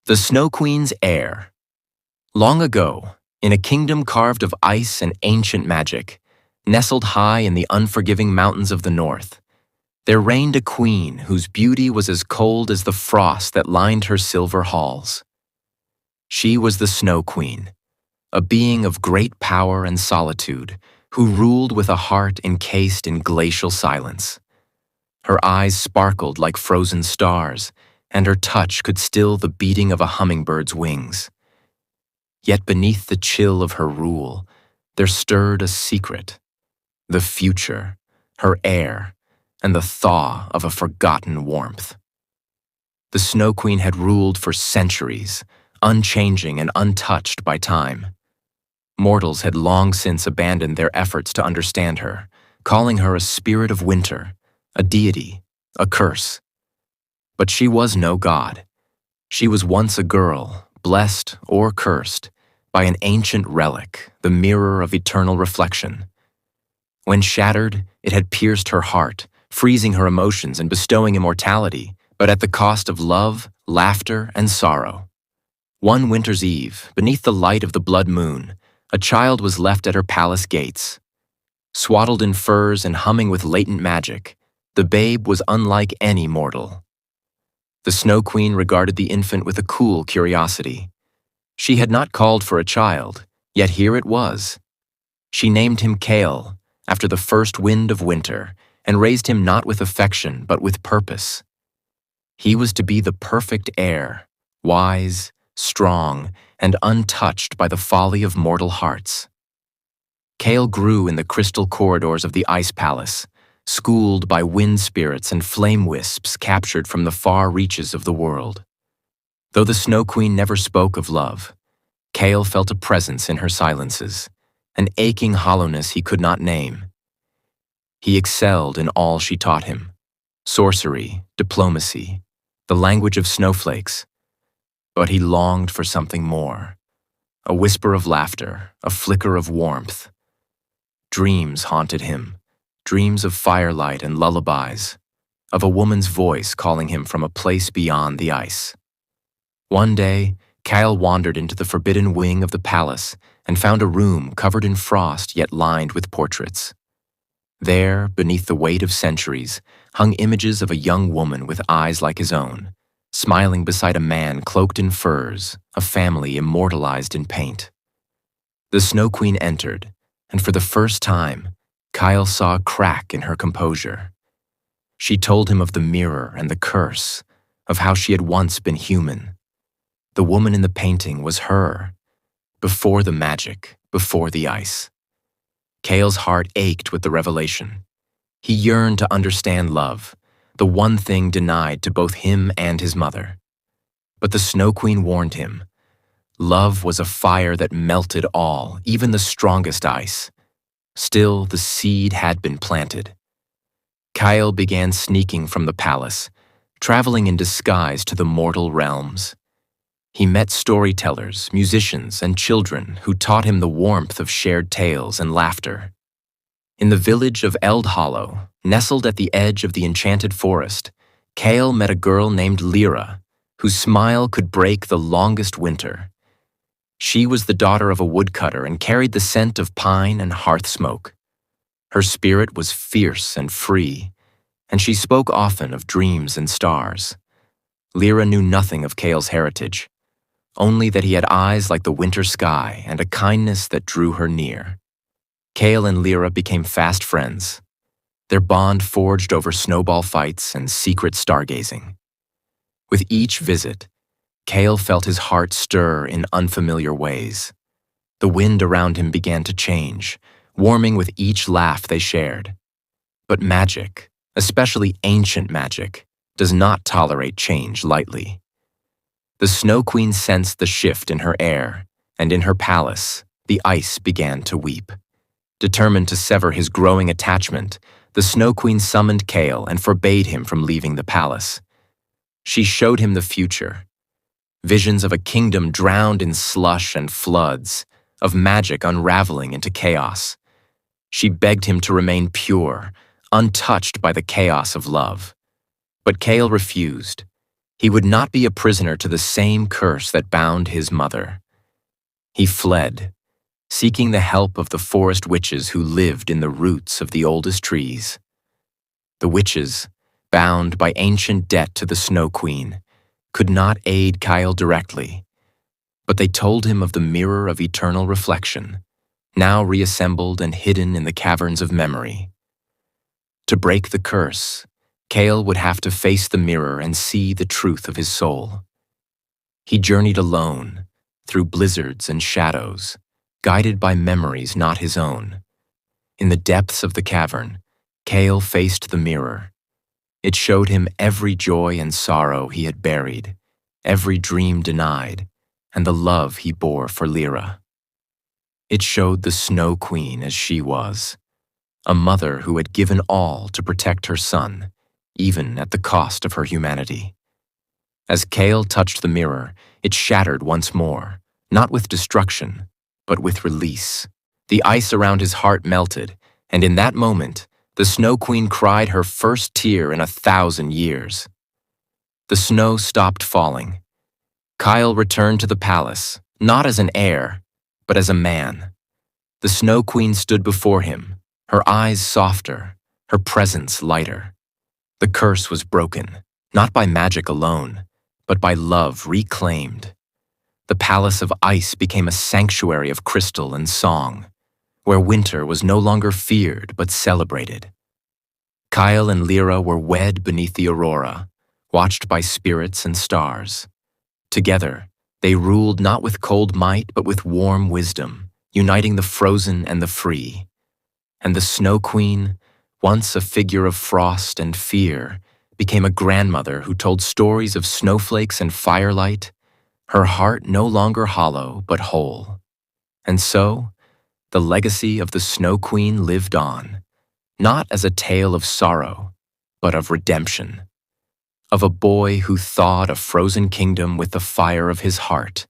The Snow Queen's Heir. Long ago, in a kingdom carved of ice and ancient magic, nestled high in the unforgiving mountains of the north, there reigned a queen whose beauty was as cold as the frost that lined her silver halls. She was the Snow Queen, a being of great power and solitude, who ruled with a heart encased in glacial silence. Her eyes sparkled like frozen stars, and her touch could still the beating of a hummingbird's wings. Yet beneath the chill of her rule, there stirred a secret: the future, her heir, and the thaw of a forgotten warmth. The Snow Queen had ruled for centuries, unchanging and untouched by time. Mortals had long since abandoned their efforts to understand her, calling her a spirit of winter, a deity, a curse. But she was no god. She was once a girl, blessed or cursed, by an ancient relic, the mirror of eternal reflection. When shattered, it had pierced her heart, freezing her emotions and bestowing immortality, but at the cost of love, laughter, and sorrow. One winter's eve, beneath the light of the blood moon, a child was left at her palace gates. Swaddled in furs and humming with latent magic, the babe was unlike any mortal. The Snow Queen regarded the infant with a cool curiosity. She had not called for a child, yet here it was. She named him Heir, after the first wind of winter, and raised him not with affection but with purpose. He was to be the perfect heir, wise, strong, and untouched by the folly of mortal hearts. Heir grew in the crystal corridors of the Ice Palace, schooled by wind spirits and flame wisps captured from the far reaches of the world. Though the Snow Queen never spoke of love, Heir felt a presence in her silences, an aching hollowness he could not name. He excelled in all she taught him: sorcery, diplomacy, the language of snowflakes. But he longed for something more: a whisper of laughter, a flicker of warmth. Dreams haunted him, dreams of firelight and lullabies, of a woman's voice calling him from a place beyond the ice. One day, Heir wandered into the forbidden wing of the palace and found a room covered in frost yet lined with portraits. There, beneath the weight of centuries, hung images of a young woman with eyes like his own, smiling beside a man cloaked in furs, a family immortalized in paint. The Snow Queen entered, and for the first time, Heir saw a crack in her composure. She told him of the mirror and the curse, of how she had once been human. The woman in the painting was her, before the magic, before the ice. Heir's heart ached with the revelation. He yearned to understand love, the one thing denied to both him and his mother. But the Snow Queen warned him. Love was a fire that melted all, even the strongest ice. Still, the seed had been planted. Heir began sneaking from the palace, traveling in disguise to the mortal realms. He met storytellers, musicians, and children who taught him the warmth of shared tales and laughter. In the village of Eld Hollow, nestled at the edge of the enchanted forest, Heir met a girl named Lyra, whose smile could break the longest winter. She was the daughter of a woodcutter and carried the scent of pine and hearth smoke. Her spirit was fierce and free, and she spoke often of dreams and stars. Lyra knew nothing of Heir's heritage, only that he had eyes like the winter sky and a kindness that drew her near. Heir and Lyra became fast friends, their bond forged over snowball fights and secret stargazing. With each visit, Heir felt his heart stir in unfamiliar ways. The wind around him began to change, warming with each laugh they shared. But magic, especially ancient magic, does not tolerate change lightly. The Snow Queen sensed the shift in her air, and in her palace, the ice began to weep. Determined to sever his growing attachment, the Snow Queen summoned Heir and forbade him from leaving the palace. She showed him the future: visions of a kingdom drowned in slush and floods, of magic unraveling into chaos. She begged him to remain pure, untouched by the chaos of love. But Heir refused. He would not be a prisoner to the same curse that bound his mother. He fled, seeking the help of the forest witches who lived in the roots of the oldest trees. The witches, bound by ancient debt to the Snow Queen, could not aid Kyle directly, but they told him of the mirror of eternal reflection, now reassembled and hidden in the caverns of memory. To break the curse, Kale would have to face the mirror and see the truth of his soul. He journeyed alone, through blizzards and shadows, guided by memories not his own. In the depths of the cavern, Kale faced the mirror. It showed him every joy and sorrow he had buried, every dream denied, and the love he bore for Lyra. It showed the Snow Queen as she was, a mother who had given all to protect her son, even at the cost of her humanity. As Kale touched the mirror, it shattered once more, not with destruction, but with release. The ice around his heart melted, and in that moment, the Snow Queen cried her first tear in 1,000 years. The snow stopped falling. Kyle returned to the palace, not as an heir, but as a man. The Snow Queen stood before him, her eyes softer, her presence lighter. The curse was broken, not by magic alone, but by love reclaimed. The palace of ice became a sanctuary of crystal and song, where winter was no longer feared but celebrated. Kyle and Lyra were wed beneath the aurora, watched by spirits and stars. Together, they ruled not with cold might but with warm wisdom, uniting the frozen and the free. And the Snow Queen, once a figure of frost and fear, became a grandmother who told stories of snowflakes and firelight, her heart no longer hollow but whole. And so, the legacy of the Snow Queen lived on, not as a tale of sorrow, but of redemption, of a boy who thawed a frozen kingdom with the fire of his heart,